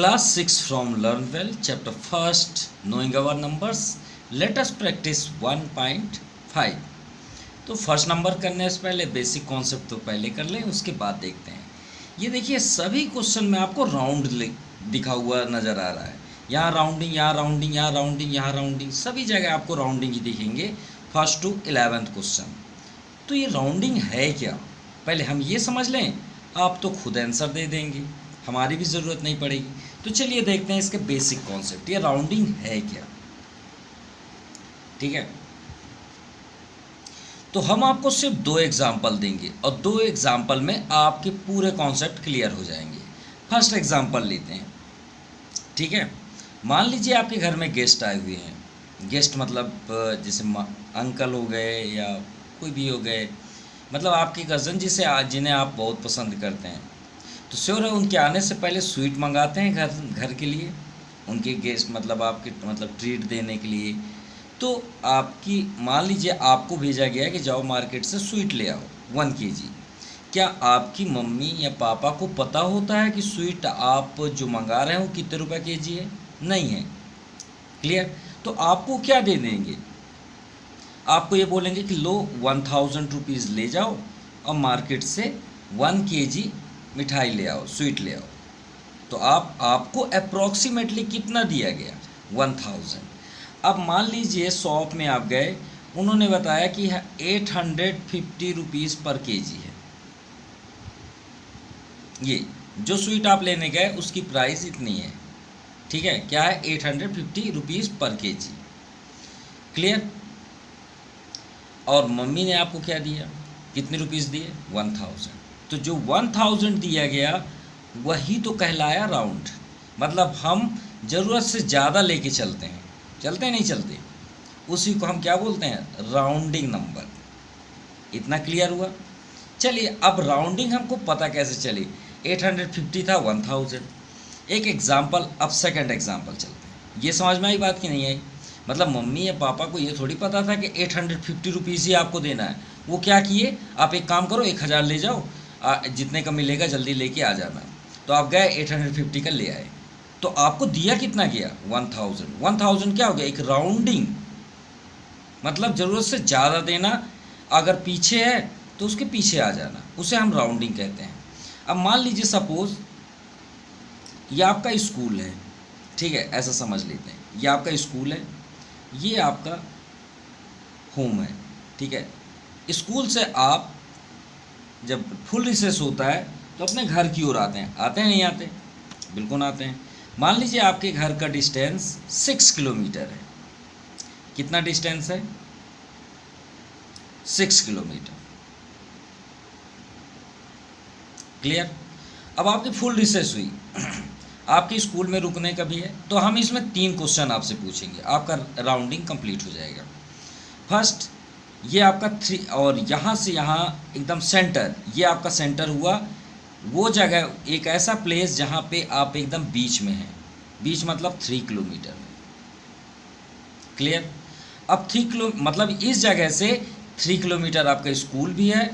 Class 6 from Learn Well, Chapter 1st, Knowing Our Numbers. Let us practice 1.5. तो first number करने से पहले basic concept तो पहले कर लें, उसके बाद देखते हैं। ये देखिए सभी क्वेश्चन में आपको राउंड दिखा हुआ नज़र आ रहा है। यहाँ राउंडिंग, यहाँ राउंडिंग, यहाँ राउंडिंग, यहाँ राउंडिंग, सभी जगह आपको राउंडिंग ही दिखेंगे फर्स्ट टू 11th क्वेश्चन। तो ये राउंडिंग है क्या, पहले हम ये समझ लें, आप तो खुद आंसर दे देंगे, हमारी भी ज़रूरत नहीं पड़ेगी। तो चलिए देखते हैं इसके बेसिक कॉन्सेप्ट, ये राउंडिंग है क्या। ठीक है, तो हम आपको सिर्फ 2 एग्जाम्पल देंगे और 2 एग्जाम्पल में आपके पूरे कॉन्सेप्ट क्लियर हो जाएंगे। फर्स्ट एग्जाम्पल लेते हैं। ठीक है, मान लीजिए आपके घर में गेस्ट आए हुए हैं। गेस्ट मतलब जैसे अंकल हो गए या कोई भी हो गए, मतलब आपके कज़न जिन्हें आप बहुत पसंद करते हैं। तो श्योर है उनके आने से पहले स्वीट मंगाते हैं घर के लिए, उनके गेस्ट मतलब आपके मतलब ट्रीट देने के लिए। तो आपकी मान लीजिए आपको भेजा गया है कि जाओ मार्केट से स्वीट ले आओ 1 kg। क्या आपकी मम्मी या पापा को पता होता है कि स्वीट आप जो मंगा रहे हो कितने रुपए kg है? नहीं है। क्लियर? तो आपको क्या दे देंगे, आपको ये बोलेंगे कि लो 1000 रुपीज़ ले जाओ और मार्केट से 1 kg मिठाई ले आओ, स्वीट ले आओ। तो आपको अप्रॉक्सीमेटली कितना दिया गया? 1000। अब मान लीजिए शॉप में आप गए, उन्होंने बताया कि 850 रुपीज़ पर kg है। ये जो स्वीट आप लेने गए उसकी प्राइस इतनी है। ठीक है, क्या है? 850 रुपीज़ पर kg। क्लियर? और मम्मी ने आपको क्या दिया, कितने रुपीज़ दिए? 1000। तो जो 1000 दिया गया वही तो कहलाया राउंड। मतलब हम ज़रूरत से ज़्यादा लेके चलते हैं, नहीं चलते, उसी को हम क्या बोलते हैं? Rounding number. इतना क्लियर हुआ? चलिए अब राउंडिंग हमको पता कैसे चली? 850 था 1000। एक एग्जाम्पल, अब सेकंड एग्जाम्पल चलते हैं। ये समझ में आई बात कि नहीं आई? मतलब मम्मी या पापा को ये थोड़ी पता था कि 850 रुपीज़ ही आपको देना है। वो क्या किए, आप एक काम करो 1000 ले जाओ, जितने का मिलेगा जल्दी लेके आ जाना। तो आप गए 850 का ले आए, तो आपको दिया कितना गया? 1000। 1000 क्या हो गया? एक राउंडिंग, मतलब ज़रूरत से ज़्यादा देना। अगर पीछे है तो उसके पीछे आ जाना, उसे हम राउंडिंग कहते हैं। अब मान लीजिए सपोज़ ये आपका स्कूल है। ठीक है, ऐसा समझ लेते हैं, ये आपका स्कूल है, ये आपका होम है। ठीक है, स्कूल से आप जब फुल रिसेस होता है तो अपने घर की ओर आते हैं नहीं आते? बिल्कुल आते हैं। मान लीजिए आपके घर का डिस्टेंस 6 किलोमीटर है। कितना डिस्टेंस है? 6 किलोमीटर। क्लियर? अब आपकी फुल रिसेस हुई, आपके स्कूल में रुकने का भी है, तो हम इसमें 3 क्वेश्चन आपसे पूछेंगे, आपका राउंडिंग कंप्लीट हो जाएगा। फर्स्ट, ये आपका 3 और यहाँ से यहाँ एकदम सेंटर, ये आपका सेंटर हुआ। वो जगह एक ऐसा प्लेस जहाँ पे आप एकदम बीच में हैं, बीच मतलब 3 किलोमीटर में। क्लियर? अब 3 किलो मतलब इस जगह से 3 किलोमीटर आपका स्कूल भी है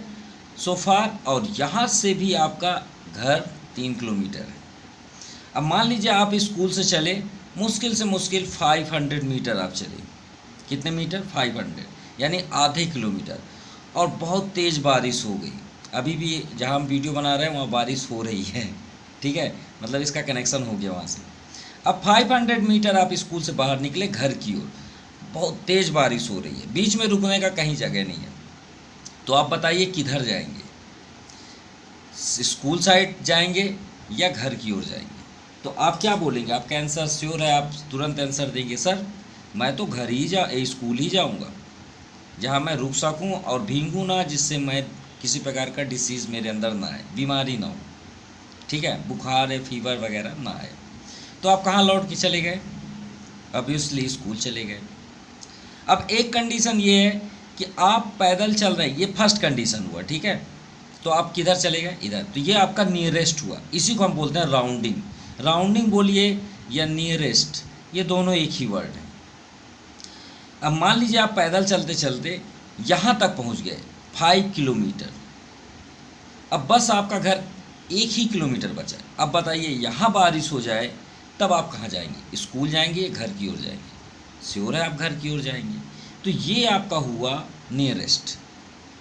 सो फार, और यहाँ से भी आपका घर 3 किलोमीटर है। अब मान लीजिए आप स्कूल से चले, मुश्किल से मुश्किल 500 मीटर आप चले। कितने मीटर? 500, यानी आधे किलोमीटर। और बहुत तेज़ बारिश हो गई, अभी भी जहाँ हम वीडियो बना रहे हैं वहाँ बारिश हो रही है। ठीक है, मतलब इसका कनेक्शन हो गया वहाँ से। अब 500 मीटर आप स्कूल से बाहर निकले घर की ओर, बहुत तेज़ बारिश हो रही है, बीच में रुकने का कहीं जगह नहीं है। तो आप बताइए किधर जाएंगे? स्कूल साइड जाएंगे या घर की ओर जाएंगे? तो आप क्या बोलेंगे? आपका आंसर श्योर है, आप तुरंत आंसर देंगे, सर मैं तो घर ही स्कूल ही जाऊँगा, जहाँ मैं रुक सकूँ और भीगूँ ना, जिससे मैं किसी प्रकार का डिसीज़ मेरे अंदर ना आए, बीमारी ना हो। ठीक है, बुखार है, फीवर वगैरह ना आए। तो आप कहाँ लौट के चले गए? ऑब्वियसली स्कूल चले गए। अब एक कंडीशन ये है कि आप पैदल चल रहे हैं, ये फर्स्ट कंडीशन हुआ। ठीक है, तो आप किधर चले गए? इधर। तो ये आपका नियरेस्ट हुआ, इसी को हम बोलते हैं राउंडिंग। राउंडिंग बोलिए या नियरेस्ट, ये दोनों एक ही वर्ड है। अब मान लीजिए आप पैदल चलते चलते यहाँ तक पहुँच गए 5 किलोमीटर। अब बस आपका घर 1 ही किलोमीटर बचा है। अब बताइए यहाँ बारिश हो जाए तब आप कहाँ जाएंगे, स्कूल जाएंगे या घर की ओर जाएंगे? श्योर है आप घर की ओर जाएंगे। तो ये आपका हुआ नियरेस्ट,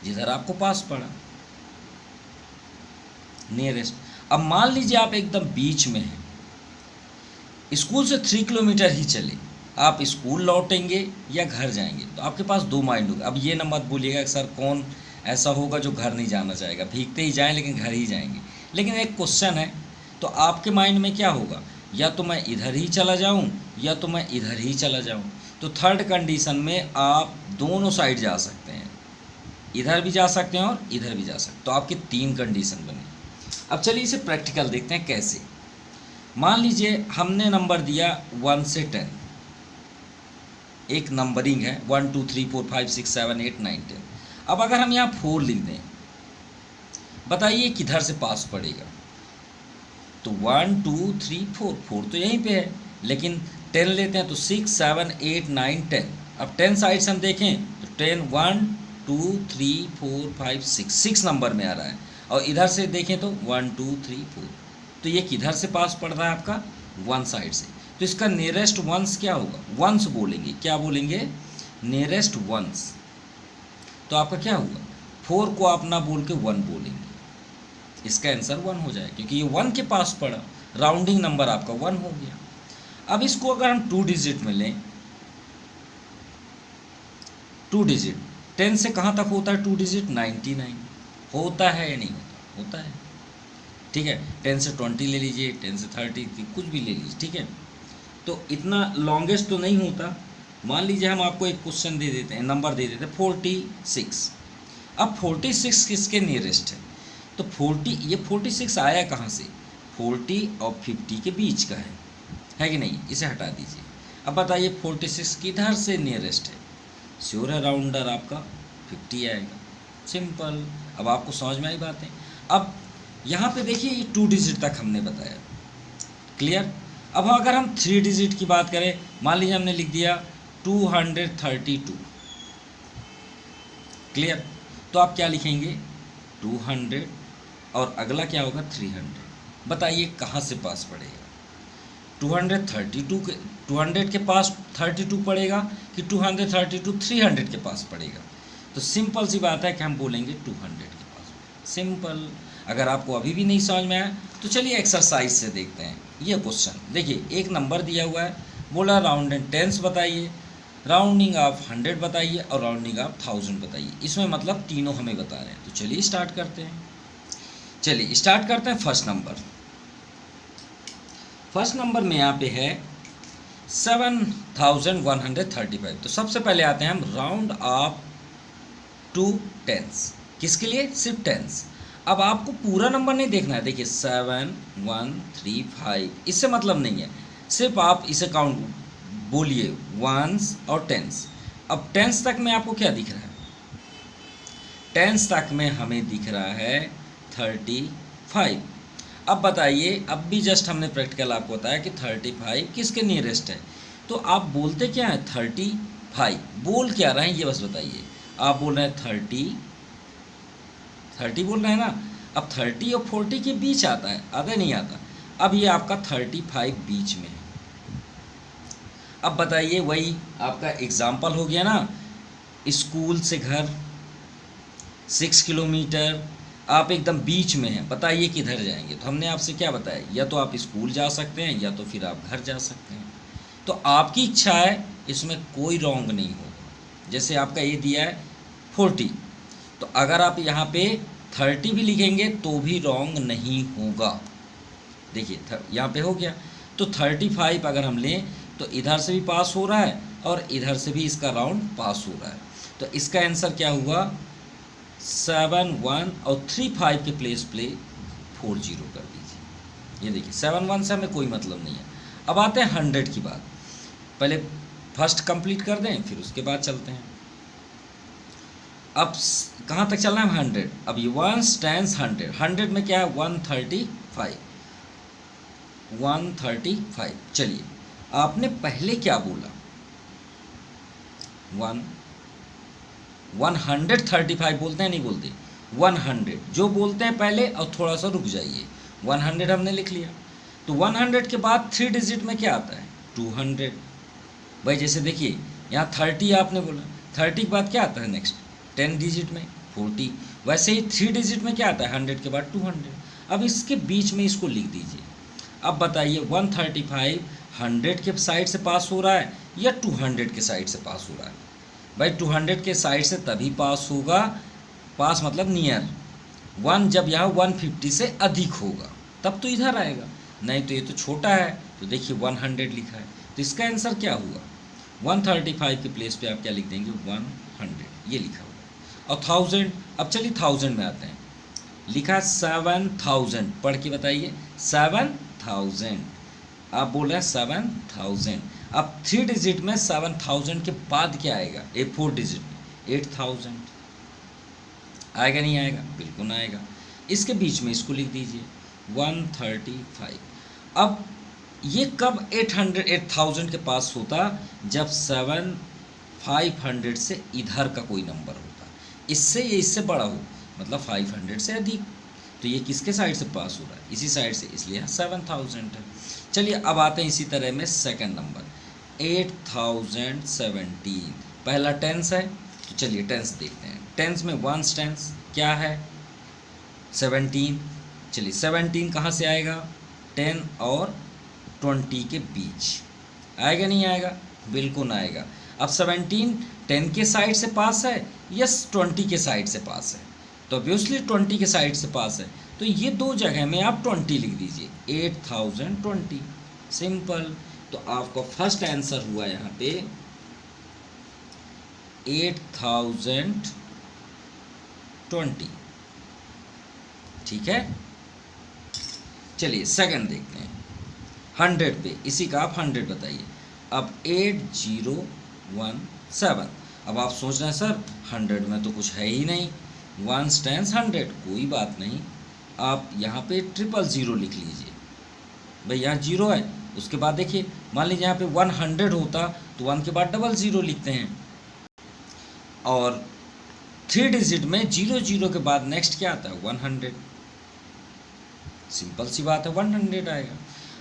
जिधर आपको पास पड़ा नियरेस्ट। अब मान लीजिए आप एकदम बीच में हैं, स्कूल से 3 किलोमीटर ही चले, आप स्कूल लौटेंगे या घर जाएंगे? तो आपके पास दो माइंड होगा। अब ये ना मत बोलिएगा कि सर कौन ऐसा होगा जो घर नहीं जाना चाहेगा, भीगते ही जाएं लेकिन घर ही जाएंगे। लेकिन एक क्वेश्चन है, तो आपके माइंड में क्या होगा, या तो मैं इधर ही चला जाऊं या तो मैं इधर ही चला जाऊं। तो थर्ड कंडीशन में आप दोनों साइड जा सकते हैं, इधर भी जा सकते हैं और इधर भी जा सकते हैं। तो आपकी 3 कंडीशन बनी। अब चलिए इसे प्रैक्टिकल देखते हैं कैसे। मान लीजिए हमने नंबर दिया 1 से 10, एक नंबरिंग है 1 2 3 4 5 6 7 8 9 10। अब अगर हम यहाँ 4 लिख दें, बताइए किधर से पास पड़ेगा? तो 1 2 3 4, 4 तो यहीं पे है, लेकिन 10 लेते हैं तो 6 7 8 9 10। अब 10 साइड से हम देखें तो 10 1 2 3 4 5 6 नंबर में आ रहा है, और इधर से देखें तो 1 2 3 4। तो ये किधर से पास पड़ रहा है आपका? 1 साइड से। तो इसका नियरेस्ट वंस क्या होगा? वंस बोलेंगे। क्या बोलेंगे? Nearest ones. तो आपका क्या होगा? 4 को आप ना बोल के 1 बोलेंगे, इसका आंसर 1 हो जाएगा, क्योंकि ये 1 के पास पड़ा, राउंडिंग नंबर आपका 1 हो गया। अब इसको अगर हम 2 डिजिट में लें, 2 डिजिट 10 से कहाँ तक होता है 2 डिजिट? 99 होता है या नहीं होता? होता है, ठीक है। 10 से 20 ले लीजिए, 10 से 30, कुछ भी ले लीजिए, ठीक है। तो इतना लॉन्गेस्ट तो नहीं होता। मान लीजिए हम आपको एक क्वेश्चन दे देते हैं, नंबर दे देते हैं 46। अब 46 किसके नियरेस्ट है? तो 40, ये 46 आया कहाँ से? 40 और 50 के बीच का है कि नहीं? इसे हटा दीजिए। अब बताइए 46 किधर से नियरेस्ट है? श्योर है राउंडर आपका 50 आएगा, सिंपल। अब आपको समझ में आई बातें। अब यहाँ पे देखिए ये 2 डिजिट तक हमने बताया, क्लियर। अब अगर हम 3 डिजिट की बात करें, मान लीजिए हमने लिख दिया 232, क्लियर। तो आप क्या लिखेंगे? 200 और अगला क्या होगा? 300। बताइए कहाँ से पास पड़ेगा? 232 के 200 के पास 32 पड़ेगा कि 232 300 के पास पड़ेगा? तो सिंपल सी बात है कि हम बोलेंगे 200 के पास, सिंपल। अगर आपको अभी भी नहीं समझ में आया तो चलिए एक्सरसाइज से देखते हैं। ये क्वेश्चन देखिए, एक नंबर दिया हुआ है, बोला राउंड एंड टेंस बताइए, राउंडिंग ऑफ 100 बताइए और राउंडिंग ऑफ 1000 बताइए। इसमें मतलब तीनों हमें बता रहे हैं। तो चलिए स्टार्ट करते हैं। चलिए स्टार्ट करते हैं फर्स्ट नंबर। फर्स्ट नंबर में यहाँ पे है 7135। तो सबसे पहले आते हैं हम राउंड ऑफ टू टेंस। किसके लिए? सिर्फ टेंस। अब आपको पूरा नंबर नहीं देखना है। देखिए 7135, इससे मतलब नहीं है, सिर्फ आप इसे काउंट बोलिए, वंस और टेंस। अब टेंस तक में आपको क्या दिख रहा है? टेंस तक में हमें दिख रहा है 35। अब बताइए, अब भी जस्ट हमने प्रैक्टिकल आपको बताया कि 35 किसके नियरेस्ट है। तो आप बोलते क्या है? 35 बोल क्या रहे हैं ये बस बताइए। आप बोल रहे हैं 30 बोल रहे हैं ना। अब 30 और 40 के बीच आता है, आता नहीं आता? अब ये आपका 35 बीच में है। अब बताइए, वही आपका एग्जाम्पल हो गया ना, स्कूल से घर 6 किलोमीटर, आप एकदम बीच में हैं, बताइए किधर जाएंगे? तो हमने आपसे क्या बताया, या तो आप स्कूल जा सकते हैं या तो फिर आप घर जा सकते हैं। तो आपकी इच्छा है, इसमें कोई रॉन्ग नहीं होगा। जैसे आपका ये दिया है 40, तो अगर आप यहाँ पे 30 भी लिखेंगे तो भी रॉन्ग नहीं होगा। देखिए यहाँ पे हो गया। तो 35 अगर हम लें तो इधर से भी पास हो रहा है और इधर से भी इसका राउंड पास हो रहा है। तो इसका आंसर क्या हुआ? 71 और 35 के प्लेस पे 40 कर दीजिए। ये देखिए 71 से हमें कोई मतलब नहीं है। अब आते हैं 100 की बात। पहले फर्स्ट कंप्लीट कर दें, फिर उसके बाद चलते हैं। अब कहाँ तक चलना है? 100। अब ये 1 10 100, 100 में क्या है? 135। 135। चलिए, आपने पहले क्या बोला? 135 बोलते हैं नहीं बोलते? 100 जो बोलते हैं पहले, और थोड़ा सा रुक जाइए। 100 हमने लिख लिया। तो 100 के बाद 3 डिजिट में क्या आता है 200। भाई जैसे देखिए यहाँ 30 आपने बोला, 30 के बाद क्या आता है नेक्स्ट 10 डिजिट में 40। वैसे ही 3 डिजिट में क्या आता है 100 के बाद 200। अब इसके बीच में इसको लिख दीजिए। अब बताइए 135 100 के साइड से पास हो रहा है या 200 के साइड से पास हो रहा है। भाई 200 के साइड से तभी पास होगा, पास मतलब नियर, 1 जब यहाँ 150 से अधिक होगा तब तो इधर आएगा, नहीं तो ये तो छोटा है। तो देखिए 100 लिखा है, तो इसका आंसर क्या हुआ 135 के प्लेस पे आप क्या लिख देंगे 100, ये लिखा हुआ। और 1000, अब चलिए 1000 में आते हैं। लिखा 7000, पढ़ के बताइए 7000। आप बोल रहे हैं 7000। अब 3 डिजिट में 7000 के बाद क्या आएगा 4 डिजिट में 8000 आएगा, नहीं आएगा, बिल्कुल आएगा। इसके बीच में इसको लिख दीजिए 135। अब ये कब 8000 के पास होता जब 500 से इधर का कोई नंबर होता, इससे ये इससे बड़ा हो, मतलब 500 से अधिक। तो ये किसके साइड से पास हो रहा है इसी साइड से, इसलिए 7000 है। चलिए अब आते हैं इसी तरह में सेकंड नंबर 8017। पहला टेंस है, तो चलिए टेंस देखते हैं। टेंस में वंस टेंस क्या है 17। चलिए 17 कहाँ से आएगा 10 और 20 के बीच आएगा, नहीं आएगा, बिल्कुल आएगा। अब 17 10 के साइड से पास है या 20 के साइड से पास है, तो ऑब्वियसली 20 के साइड से पास है, तो ये दो जगह में आप 20 लिख दीजिए 8020, सिंपल। तो आपका फर्स्ट आंसर हुआ यहाँ पे 8020, ठीक है। चलिए सेकंड देखते हैं 100 पे, इसी का आप 100 बताइए। अब 8017। अब आप सोच रहे हैं सर 100 में तो कुछ है ही नहीं, 1 टेंस 100, कोई बात नहीं, आप यहाँ पे 000 लिख लीजिए। भाई यहाँ 0 है, उसके बाद देखिए मान लीजिए यहाँ पे 100 होता तो 1 के बाद 00 लिखते हैं, और 3 डिजिट में 00 के बाद नेक्स्ट क्या आता है 100, सिंपल सी बात है 100 आएगा।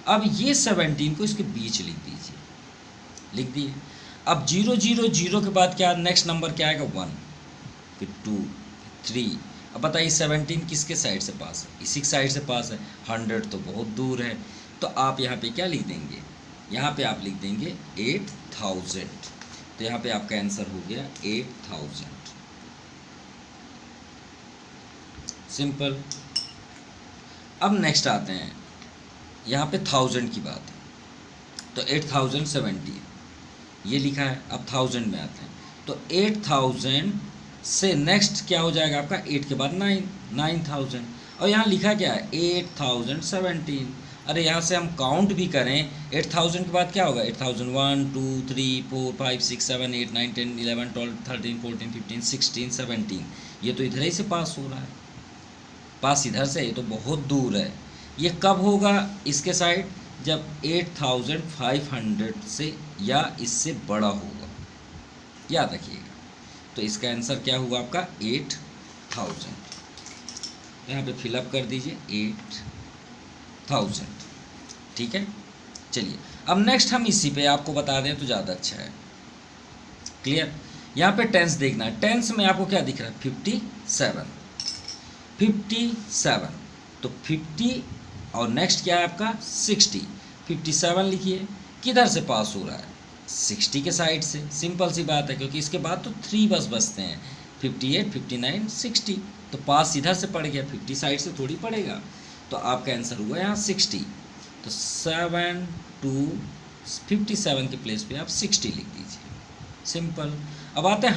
अब ये 17 को इसके बीच लिख दीजिए, लिख दिए। अब 000 के बाद क्या नेक्स्ट नंबर क्या आएगा 1, फिर 2, 3। अब बताइए 17 किसके साइड से पास है, इसी साइड से पास है, 100 तो बहुत दूर है, तो आप यहाँ पे क्या लिख देंगे, यहाँ पे आप लिख देंगे 8000। तो यहाँ पे आपका आंसर हो गया 8000, सिंपल। अब नेक्स्ट आते हैं, यहाँ पे 1000 की बात है, तो 8070 ये लिखा है। अब 1000 में आते हैं, तो 8000 से नेक्स्ट क्या हो जाएगा आपका 8 के बाद 9000, और यहाँ लिखा क्या है 8017। अरे यहाँ से हम काउंट भी करें 8000 के बाद क्या होगा 8001 2 3 4 5 6 7 8 9 10 11 12 13 14 15 16 17, ये तो इधर ही से पास हो रहा है, पास इधर से, ये तो बहुत दूर है। ये कब होगा इसके साइड जब 8500 से या इससे बड़ा होगा, याद रखिएगा। तो इसका आंसर क्या हुआ आपका 8000, यहाँ पे फिलअप कर दीजिए 8000, ठीक है। चलिए अब नेक्स्ट हम इसी पे आपको बता दें तो ज़्यादा अच्छा है, क्लियर। यहाँ पे टेंस देखना है, टेंस में आपको क्या दिख रहा है 57, तो 50 और नेक्स्ट क्या है आपका 60। 57 लिखिए, किधर से पास हो रहा है 60 के साइड से, सिंपल सी बात है, क्योंकि इसके बाद तो 3 बस बचते हैं 58 59 60, तो पास इधर से पड़ गया, 50 साइड से थोड़ी पड़ेगा, तो आपका आंसर हुआ यहाँ 60। तो 7 to 57 के प्लेस पे आप 60 लिख दीजिए, सिंपल। अब आते हैं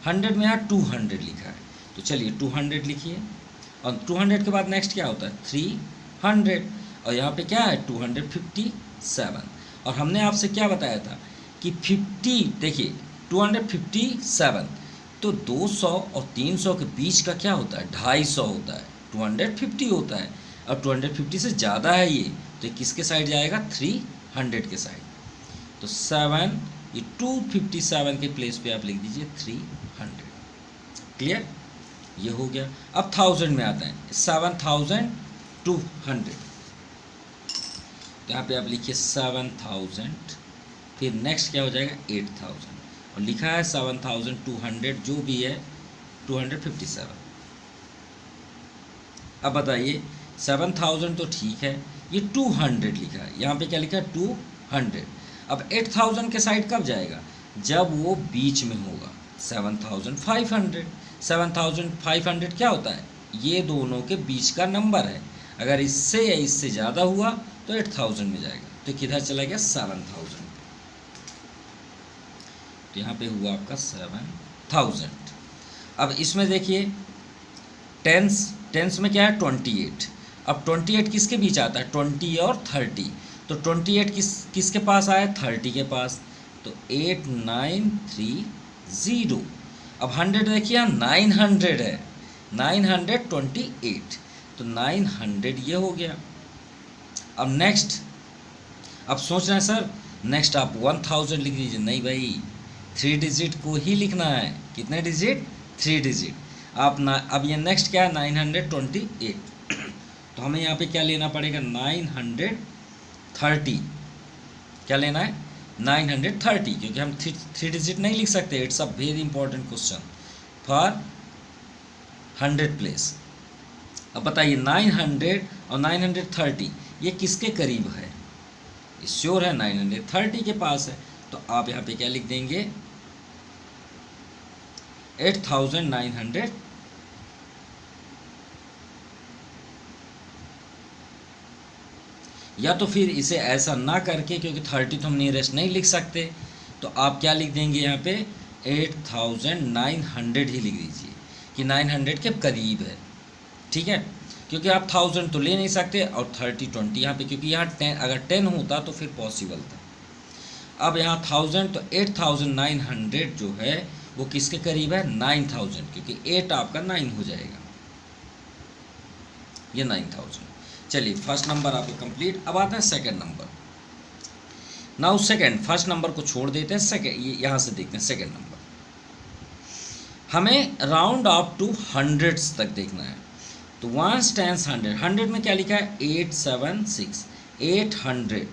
100 में यहाँ 200 लिखा है, तो चलिए 200 लिखिए, और 200 के बाद नेक्स्ट क्या होता है 300, और यहाँ पे क्या है 257, और हमने आपसे क्या बताया था कि 50, देखिए 257, तो 200 और 300 के बीच का क्या होता है 250 होता है, 250 होता है, और 250 से ज़्यादा है ये, तो किसके साइड जाएगा 300 के साइड। तो 7, ये 257 के प्लेस पे आप लिख दीजिए 300, क्लियर, ये हो गया। अब 1000 में आते हैं, 7200। यहाँ पे आप लिखिए 7000, फिर नेक्स्ट क्या हो जाएगा 8000, और लिखा है 7200, जो भी है 257। अब बताइए 7000 तो ठीक है, ये 200 लिखा है, यहाँ पे क्या लिखा है 200। अब 8000 के साइड कब जाएगा, जब वो बीच में होगा 7500। 7500 क्या होता है, ये दोनों के बीच का नंबर है, अगर इससे या इससे ज़्यादा हुआ तो 8000 में जाएगा, तो किधर चला गया 7000, तो यहाँ पे हुआ आपका 7000। अब इसमें देखिए टेंस में क्या है 28। अब 28 किसके बीच आता है, 20 और 30, तो 28 किसके पास आया, 30 के पास, तो 8930। अब 100 देखिए यहाँ 900 है, 928, तो 900 ये हो गया। अब नेक्स्ट, अब सोच रहे हैं सर नेक्स्ट आप 1000 लिख दीजिए, नहीं भाई 3 डिजिट को ही लिखना है, कितने डिजिट, 3 डिजिट। आप ना, अब ये नेक्स्ट क्या है 928, तो हमें यहाँ पे क्या लेना पड़ेगा 930, क्या लेना है 930, क्योंकि हम 3 डिजिट नहीं लिख सकते। It's a very important question for 100 place. अब बताइए 900 और 930 ये किसके करीब है, श्योर है 930 के पास है, तो आप यहाँ पे क्या लिख देंगे 8900, या तो फिर इसे ऐसा ना करके, क्योंकि 30 तो हम नियरेस्ट नहीं लिख सकते, तो आप क्या लिख देंगे यहाँ पे 8900 ही लिख दीजिए कि 900 के करीब है, ठीक है, क्योंकि आप 1000 तो ले नहीं सकते, और 30 20 यहाँ पे, क्योंकि यहाँ 10 अगर 10 होता तो फिर पॉसिबल था। अब यहाँ 1000, तो 8900 जो है वो किसके करीब है 9000, क्योंकि 8 आपका 9 हो जाएगा, ये 9000। चलिए फर्स्ट नंबर आपको कंप्लीट। अब आता है second number. Now second, first number को छोड़ देते हैं, सेकंड यहाँ से देखते हैं सेकंड नंबर। हमें राउंड अप टू हंड्रेड्स तक देखना है, तो 1 10 100, 100 में क्या लिखा है 876,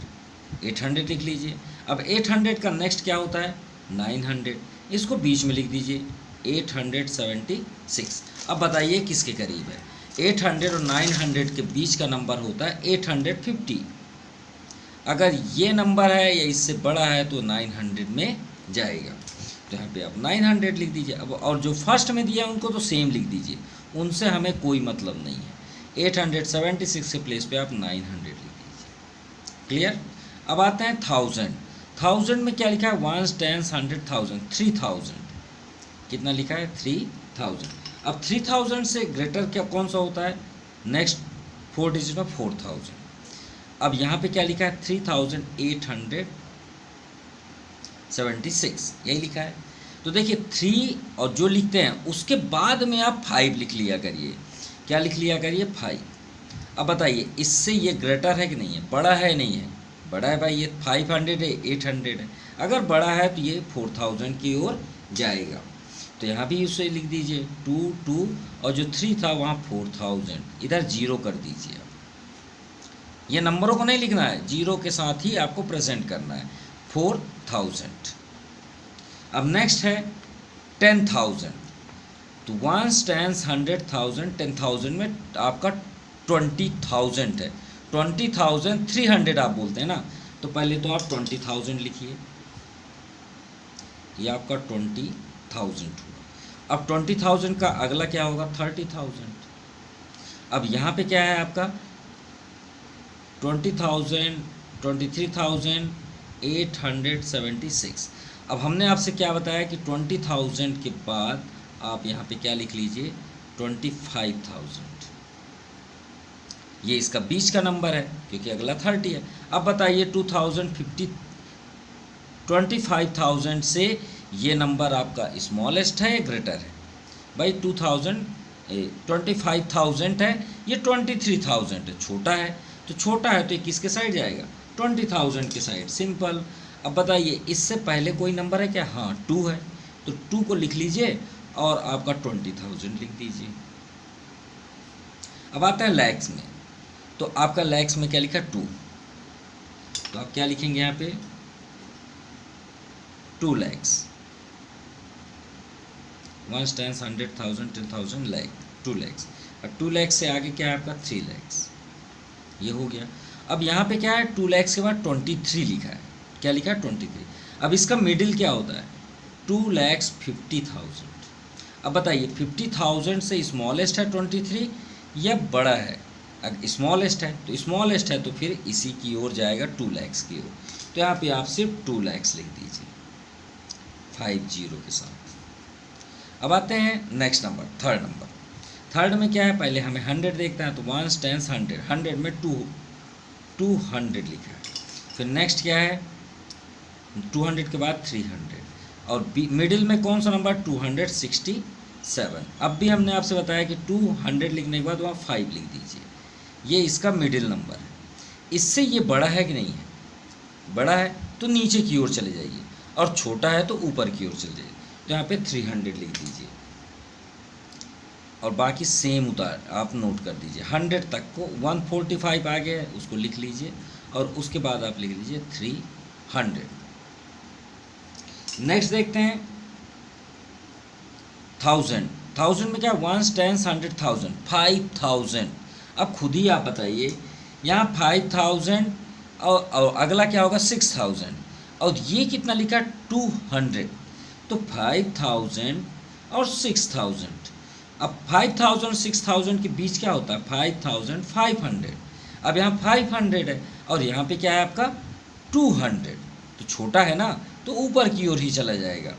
800 लिख लीजिए। अब 800 का नेक्स्ट क्या होता है 900, इसको बीच में लिख दीजिए 876। अब बताइए किसके करीब है, 800 और 900 के बीच का नंबर होता है 850। अगर ये नंबर है या इससे बड़ा है तो 900 में जाएगा, तो यहाँ पे आप 900 लिख दीजिए। अब और जो फर्स्ट में दिया उनको तो सेम लिख दीजिए, उनसे हमें कोई मतलब नहीं है। 876 के प्लेस पे आप 900 लिख दीजिए, क्लियर। अब आते हैं 1000। 1000 में क्या लिखा है 1 10 100 1000, 3000, कितना लिखा है 3000। अब 3000 से ग्रेटर क्या कौन सा होता है, नेक्स्ट 4 डिजिट में 4000। अब यहाँ पे क्या लिखा है 3876, यही लिखा है। तो देखिए 3 और जो लिखते हैं उसके बाद में आप 5 लिख लिया करिए, क्या लिख लिया करिए 5। अब बताइए इससे ये ग्रेटर है कि नहीं है, बड़ा है नहीं है, बड़ा है भाई, ये 500 है 800 है, अगर बड़ा है तो ये 4000 की ओर जाएगा, तो यहाँ भी उसे लिख दीजिए 2 2, और जो 3 था वहाँ 4000, इधर 0 कर दीजिए। आप ये नंबरों को नहीं लिखना है, 0 के साथ ही आपको प्रेजेंट करना है 4000। अब नेक्स्ट है 10000, तो 1 10 100 1000, 10000 में आपका 20000 है, 20000 300 आप बोलते हैं ना, तो पहले तो आप 20000 लिखिए, ये आपका 20000 हुआ। अब 20000 का अगला क्या होगा 30000। अब यहाँ पे क्या है आपका 20000 23,876। अब हमने आपसे क्या बताया कि 20000 के बाद आप यहाँ पे क्या लिख लीजिए 25000, ये इसका बीच का नंबर है क्योंकि अगला 30 है। अब बताइए 25,000 से ये नंबर आपका स्मॉलेस्ट है या ग्रेटर है, भाई 25,000 है, ये 23,000 है, छोटा है, तो छोटा है तो ये किसके साइड जाएगा 20,000 के साइड, सिंपल। अब बताइए इससे पहले कोई नंबर है क्या, हाँ 2 है, तो 2 को लिख लीजिए और आपका 20,000 लिख दीजिए। अब आता है लैक्स में, तो आपका लैक्स में क्या लिखा 2, तो आप क्या लिखेंगे यहाँ पे 2 lakhs, 1 10 100,000 10,000 लाख 2 lakhs। और 2 lakhs से आगे क्या है आपका 3 lakhs, ये हो गया। अब यहाँ पे क्या है 2 lakhs के बाद 23 लिखा है, क्या लिखा है 23। अब इसका मिडिल क्या होता है 2,50,000। अब बताइए 50,000 से स्मॉलेस्ट है 23 या बड़ा है? अगर स्मॉलेस्ट है तो स्मॉलेस्ट है तो फिर इसी की ओर जाएगा 2 lakhs की ओर। तो यहाँ पे आप सिर्फ 2 lakhs लिख दीजिए 50 के साथ। अब आते हैं next number, third number. Third में क्या है, पहले हमें 100 देखते हैं, तो 1 10 100, 100 में 200 लिखा है। फिर नेक्स्ट क्या है 200 के बाद 300 और मिडिल में कौन सा नंबर 267। अब भी हमने आपसे बताया कि 200 लिखने के बाद वहाँ 5 लिख दीजिए, ये इसका मिडिल नंबर है। इससे ये बड़ा है कि नहीं है? बड़ा है तो नीचे की ओर चले जाइए और छोटा है तो ऊपर की ओर चले जाइए। तो यहाँ पे 300 लिख दीजिए और बाकी सेम उतार आप नोट कर दीजिए। 100 तक को 145 आ गया है उसको लिख लीजिए और उसके बाद आप लिख लीजिए 300। नेक्स्ट देखते हैं 1000 में क्या 1 10 100,000 5000। अब खुद ही आप बताइए यहाँ 5000 और अगला क्या होगा 6000 और ये कितना लिखा 200। तो 5000 और 6000, अब 5000 6000 के बीच क्या होता है 5500। अब यहाँ 500 है और यहाँ पे क्या है आपका 200, तो छोटा है ना तो ऊपर की ओर ही चला जाएगा।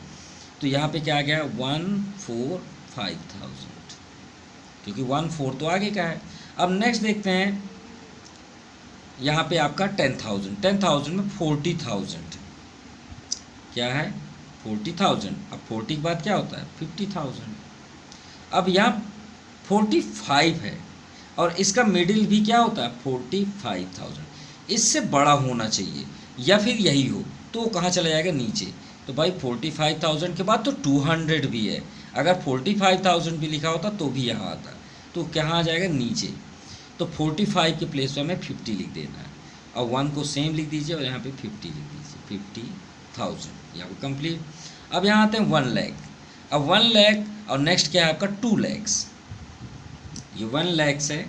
तो यहाँ पे क्या आ गया 145,000, क्योंकि 14 तो आगे का है। अब नेक्स्ट देखते हैं यहाँ पे आपका 10,000 में 40,000 क्या है 40,000। अब 40 के बाद क्या होता है 50,000। अब यहाँ 45 है और इसका मिडिल भी क्या होता है 45,000। इससे बड़ा होना चाहिए या फिर यही हो तो कहाँ चला जाएगा नीचे। तो भाई 45,000 के बाद तो 200 भी है, अगर 45,000 भी लिखा होता तो भी यहाँ आता, तो कहाँ आ जाएगा नीचे। तो 45 के प्लेस पर हमें 50 लिख देना है और 1 को सेम लिख दीजिए और यहाँ पे 50 लिख दीजिए 50,000, यहाँ पर कंप्लीट। अब यहाँ आते हैं 1 लाख। अब 1 लाख और नेक्स्ट क्या है आपका 2 lakhs, ये 1 lakhs है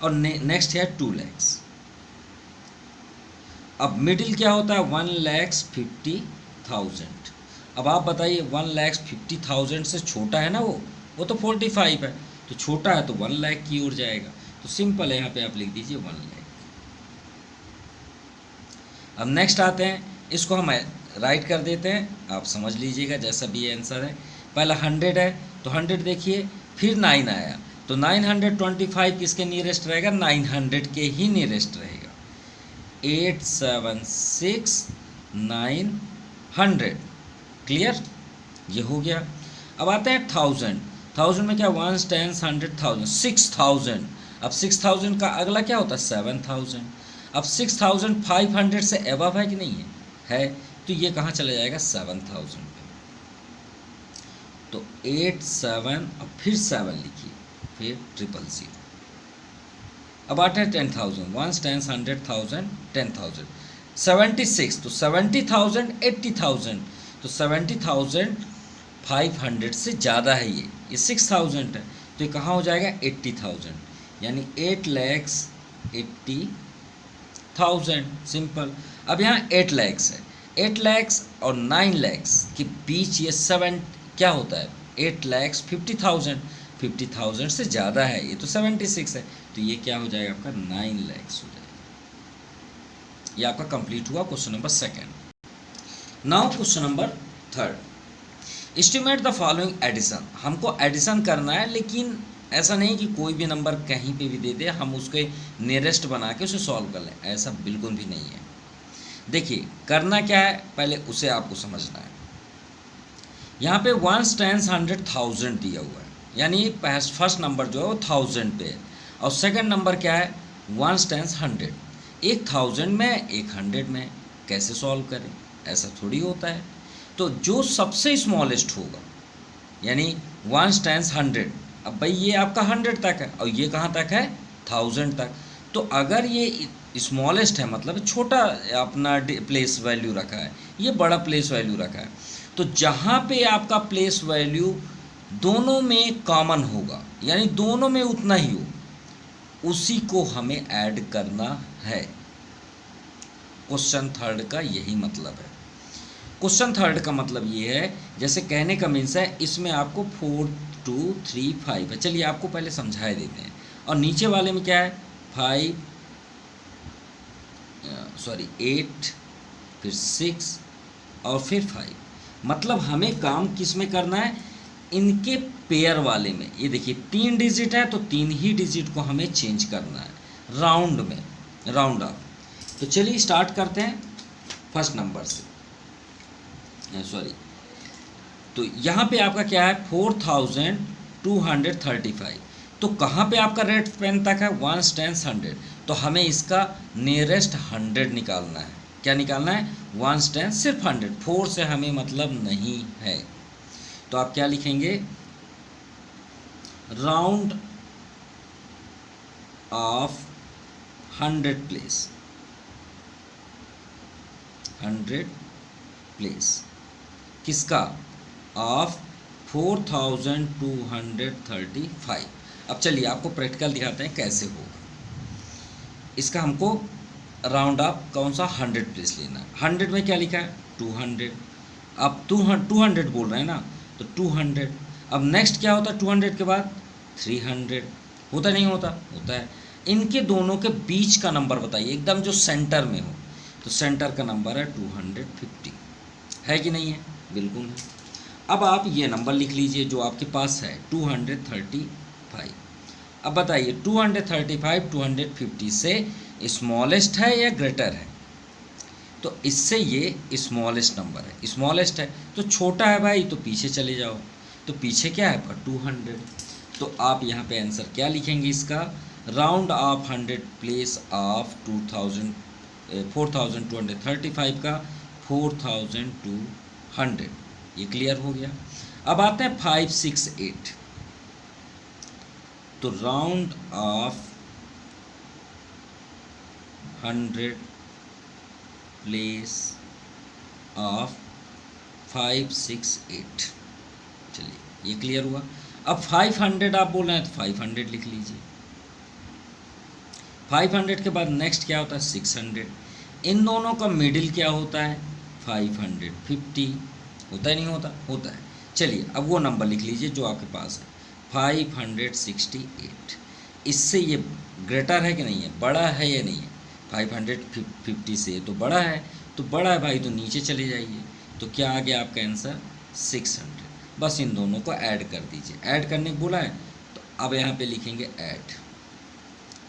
और नेक्स्ट है 2 lakhs। अब मिडिल क्या होता है 1,50,000। अब आप बताइए 1,50,000 से छोटा है ना वो तो 45 है, तो छोटा है तो 1 लाख की ओर जाएगा। तो सिंपल है, यहाँ पे आप लिख दीजिए 1 लाख। अब नेक्स्ट आते हैं, इसको हम राइट कर देते हैं, आप समझ लीजिएगा जैसा भी ये आंसर है। पहला 100 है तो 100 देखिए, फिर 9 आया तो 925 किसके नियरेस्ट रहेगा 900 के ही नियरेस्ट रहेगा। 876,900 क्लियर, ये हो गया। अब आते हैं 1000 में क्या 1 10 100,000 6000। अब 6000 का अगला क्या होता है 7000। अब 6500 से एबव है कि नहीं है तो ये कहाँ चला जाएगा 7000 पे। तो 87 और फिर 7 लिखिए फिर 000। अब आते हैं 10,000 1 10 100,000 10,000। 76 तो 70,000 80,000, तो 70,500 से ज़्यादा है ये 6,000 है, तो ये कहाँ हो जाएगा 80,000, यानी 8,80,000 सिंपल। अब यहाँ 8 lakhs है, 8 lakhs और 9 lakhs के बीच ये 7 क्या होता है 8,50,000 से ज़्यादा है, ये तो 76 है, तो ये क्या हो जाएगा आपका 9 lakhs हो जाएगा। ये आपका कंप्लीट हुआ question number 2। Now question number 3, estimate the following addition. हमको एडिशन करना है, लेकिन ऐसा नहीं कि कोई भी नंबर कहीं पे भी दे दे हम उसके नियरेस्ट बना के उसे सॉल्व कर लें, ऐसा बिल्कुल भी नहीं है। देखिए करना क्या है, पहले उसे आपको समझना है। यहाँ पे 1 10 100,000 दिया हुआ है, यानी फर्स्ट नंबर जो है वो 1000 पे है और सेकंड नंबर क्या है 1 10 100। एक 1000 में एक 100 में, कैसे सॉल्व करें, ऐसा थोड़ी होता है। तो जो सबसे स्मॉलेस्ट होगा, यानी 1 10 100, अब भाई ये आपका 100 तक है और ये कहाँ तक है 1000 तक, तो अगर ये स्मॉलेस्ट है मतलब छोटा अपना प्लेस वैल्यू रखा है, ये बड़ा प्लेस वैल्यू रखा है। तो जहाँ पे आपका प्लेस वैल्यू दोनों में कॉमन होगा, यानी दोनों में उतना ही हो, उसी को हमें ऐड करना है। क्वेश्चन थर्ड का यही मतलब है। क्वेश्चन थर्ड का मतलब ये है, जैसे कहने का मीन्स है इसमें आपको 4 2 3 5 है। चलिए आपको पहले समझाए देते हैं। और नीचे वाले में क्या है 8 फिर 6 और फिर 5। मतलब हमें काम किस में करना है, इनके पेयर वाले में। ये देखिए 3 डिजिट है तो 3 ही डिजिट को हमें चेंज करना है राउंड में, राउंड ऑफ। तो चलिए स्टार्ट करते हैं फर्स्ट नंबर से। तो यहाँ पे आपका क्या है 4235। तो कहाँ पे आपका रेट पेन तक है 1 10 100। तो हमें इसका नियरेस्ट 100 निकालना है। क्या निकालना है 1 10 सिर्फ 100, 4 से हमें मतलब नहीं है। तो आप क्या लिखेंगे, राउंड ऑफ 100 प्लेस, 100 प्लेस किसका, ऑफ 4235। अब चलिए आपको प्रैक्टिकल दिखाते हैं कैसे होगा। इसका हमको राउंड ऑफ कौन सा 100 प्लेस लेना है। 100 में क्या लिखा है 200। अब 200 बोल रहे हैं ना, तो 200। अब नेक्स्ट क्या होता है 200 के बाद 300। होता नहीं होता, होता है। इनके दोनों के बीच का नंबर बताइए, एकदम जो सेंटर में हो। तो सेंटर का नंबर है 250, है कि नहीं है, बिल्कुल है। अब आप ये नंबर लिख लीजिए जो आपके पास है 235। अब बताइए 235 250 से स्मॉलेस्ट है या ग्रेटर है। तो इससे ये स्मॉलेस्ट नंबर है, स्मॉलेस्ट है। तो छोटा है भाई तो पीछे चले जाओ। तो पीछे क्या है आपका 200। तो आप यहाँ पे आंसर क्या लिखेंगे इसका, राउंड ऑफ 100 प्लेस ऑफ 4235 का 4200। ये क्लियर हो गया। अब आते हैं 5 6 8। तो राउंड ऑफ 100 प्लेस ऑफ 5 6 8। चलिए ये क्लियर हुआ। अब 500 आप बोल रहे हैं तो 500 लिख लीजिए। 500 के बाद नेक्स्ट क्या होता है 600। इन दोनों का मिडिल क्या होता है 550। होता ही नहीं होता, होता है। चलिए अब वो नंबर लिख लीजिए जो आपके पास है 568। इससे ये ग्रेटर है कि नहीं है, बड़ा है या नहीं है, 550 से तो बड़ा है। तो बड़ा है भाई तो नीचे चले जाइए। तो क्या आ गया आपका आंसर 600। बस इन दोनों को ऐड कर दीजिए। ऐड करने को बोला है तो अब यहाँ पे लिखेंगे ऐड।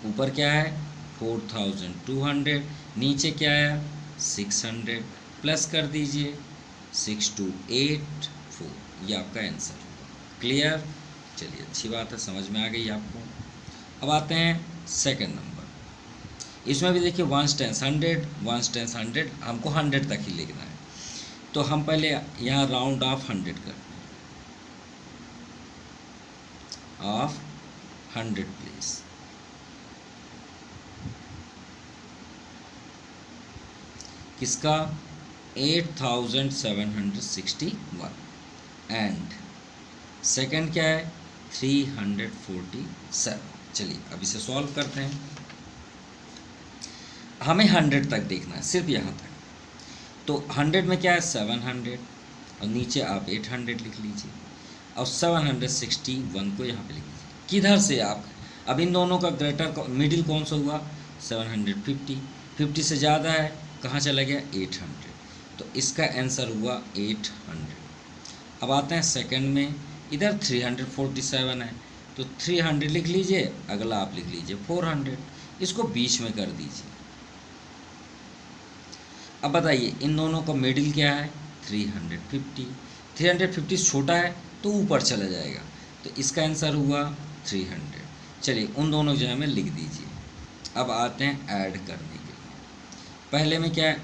ऊपर क्या है 4200, नीचे क्या है 600, प्लस कर दीजिए 6284। ये आपका आंसर होगा। क्लियर, चलिए अच्छी बात है, समझ में आ गई आपको। अब आते हैं सेकंड नंबर। इसमें भी देखिए 1 10 100, 1 10 100, हमको 100 तक ही लिखना है। तो हम पहले यहाँ राउंड ऑफ 100 करते हैं, ऑफ 100 प्लेस। किसका 8761। एंड सेकंड क्या है 347। चलिए अब इसे सॉल्व करते हैं। हमें 100 तक देखना है, सिर्फ यहाँ तक। तो 100 में क्या है 700 और नीचे आप 800 लिख लीजिए और 761 को यहाँ पे लिख लीजिए। किधर से आप, अब इन दोनों का ग्रेटर मिडिल कौन सा हुआ 750। 50 से ज़्यादा है, कहाँ चला गया 800। तो इसका आंसर हुआ 800। अब आते हैं सेकंड में, इधर 347 है तो 300 लिख लीजिए, अगला आप लिख लीजिए 400, इसको बीच में कर दीजिए। अब बताइए इन दोनों का मिडिल क्या है 350। 350 छोटा है तो ऊपर चला जाएगा, तो इसका आंसर हुआ 300। चलिए उन दोनों जगह में लिख दीजिए। अब आते हैं ऐड करने के लिए। पहले में क्या है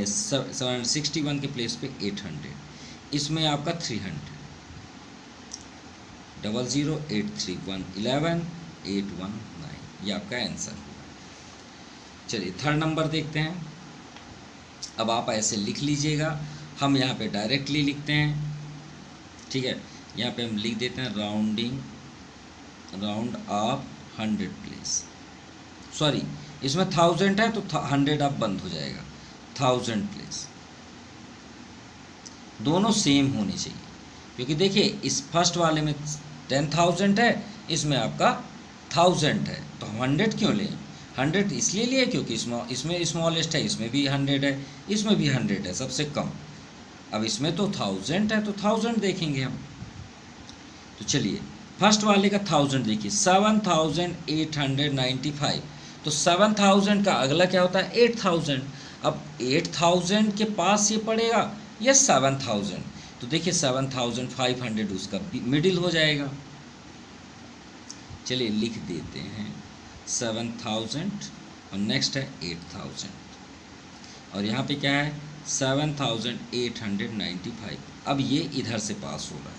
761 के प्लेस पे 800, इसमें आपका 300, 00831 11 819, ये आपका आंसर होगा। चलिए थर्ड नंबर देखते हैं। अब आप ऐसे लिख लीजिएगा, हम यहाँ पे डायरेक्टली लिखते हैं, ठीक है। यहाँ पे हम लिख देते हैं राउंड ऑफ 100 प्लेस, सॉरी इसमें 1000 है तो 100 आप बंद हो जाएगा, 1000 प्लेस। दोनों सेम होने चाहिए, क्योंकि देखिए इस फर्स्ट वाले में 10,000 है, इसमें आपका 1000 है, तो हम 100 क्यों लें? 100 इसलिए लिए क्योंकि इसमें स्मॉलेस्ट है, इसमें भी 100 है, इसमें भी 100 है सबसे कम। अब इसमें तो 1000 है तो 1000 देखेंगे हम। तो चलिए फर्स्ट वाले का 1000 देखिए, 7895। तो 7000 का अगला क्या होता है? 8000। अब 8000 के पास ये पड़ेगा या 7000, तो देखिए 7500 उसका मिडिल हो जाएगा। चलिए लिख देते हैं 7000 और नेक्स्ट है 8000, और यहाँ पे क्या है 7895। अब ये इधर से पास हो रहा है,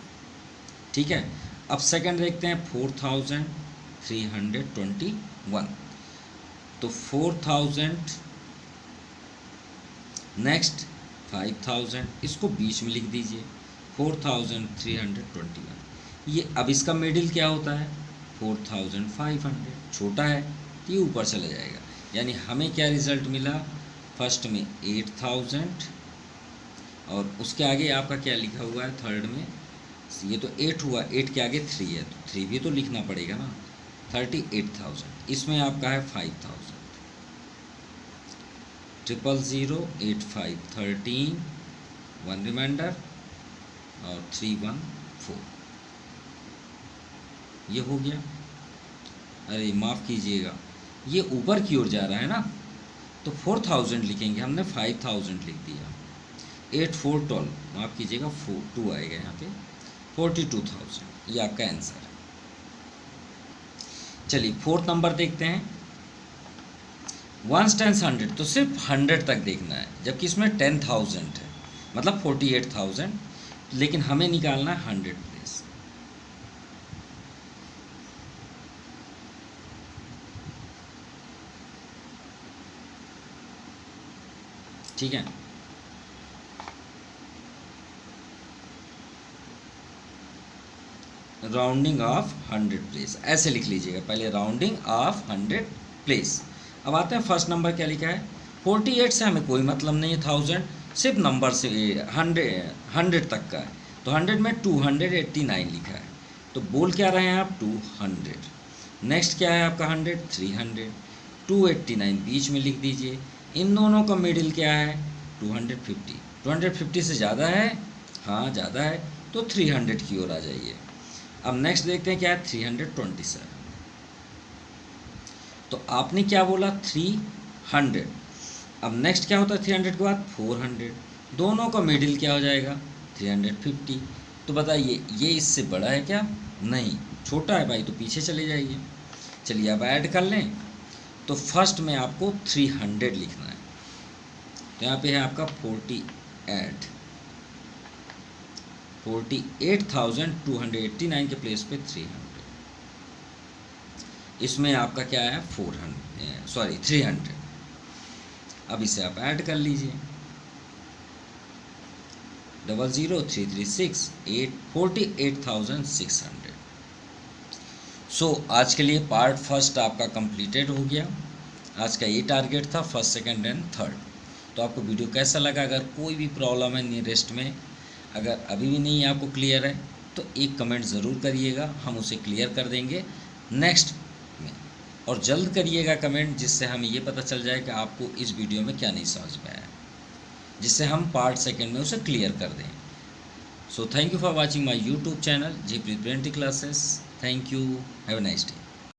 ठीक है। अब सेकंड देखते हैं 4321। तो 4000 नेक्स्ट 5000, इसको बीच में लिख दीजिए 4321। ये अब इसका मिडिल क्या होता है? 4500, छोटा है तो ये ऊपर चला जाएगा। यानी हमें क्या रिजल्ट मिला? फर्स्ट में 8000 और उसके आगे आपका क्या लिखा हुआ है थर्ड में? ये तो 8 हुआ, 8 के आगे 3 है तो 3 भी तो लिखना पड़ेगा ना। 38,000, इसमें आपका है 5000, 0008513, 1 रिमाइंडर और 314, ये हो गया। अरे माफ़ कीजिएगा, ये ऊपर की ओर जा रहा है ना, तो 4000 लिखेंगे, हमने 5000 लिख दिया। 8 4 12, माफ़ कीजिएगा 2 आएगा यहाँ पे, 42,000, ये आपका आंसर है। चलिए फोर्थ नंबर देखते हैं। 1 10 100, तो सिर्फ 100 तक देखना है, जबकि इसमें 10,000 है, मतलब 48,000, लेकिन हमें निकालना है 100 प्लेस। ठीक है, राउंडिंग ऑफ 100 प्लेस ऐसे लिख लीजिएगा, पहले राउंडिंग ऑफ 100 प्लेस। अब आते हैं फर्स्ट नंबर क्या लिखा है? 48 से हमें कोई मतलब नहीं है, 1000 सिर्फ नंबर से 100 तक का है, तो 100 में 289 लिखा है, तो बोल क्या रहे हैं आप? 200। नेक्स्ट क्या है आपका? 100 300, 289 बीच में लिख दीजिए। इन दोनों का मिडिल क्या है? 250। 250 से ज़्यादा है? हाँ ज़्यादा है, तो 300 की ओर आ जाइए। अब नेक्स्ट देखते हैं क्या है? 327। तो आपने क्या बोला? 300। अब नेक्स्ट क्या होता है 300 के बाद? 400। दोनों का मिडिल क्या हो जाएगा? 350। तो बताइए ये इससे बड़ा है क्या? नहीं, छोटा है भाई, तो पीछे चले जाइए। चलिए अब ऐड कर लें, तो फर्स्ट में आपको 300 लिखना है, तो यहाँ पे है आपका 48,289 के प्लेस पे 300। इसमें आपका क्या है? 300। अब इसे आप ऐड कर लीजिए, 00336 48,600। सो आज के लिए पार्ट फर्स्ट आपका कंप्लीटेड हो गया। आज का ये टारगेट था, फर्स्ट सेकंड एंड थर्ड। तो आपको वीडियो कैसा लगा? अगर कोई भी प्रॉब्लम है नियरेस्ट में, अगर अभी भी नहीं आपको क्लियर है, तो एक कमेंट ज़रूर करिएगा, हम उसे क्लियर कर देंगे नेक्स्ट में। और जल्द करिएगा कमेंट, जिससे हमें ये पता चल जाए कि आपको इस वीडियो में क्या नहीं समझ में आया, जिससे हम पार्ट सेकंड में उसे क्लियर कर दें। So thank you for watching my YouTube channel Jpreet Parenting Classes। Thank you, have a nice day.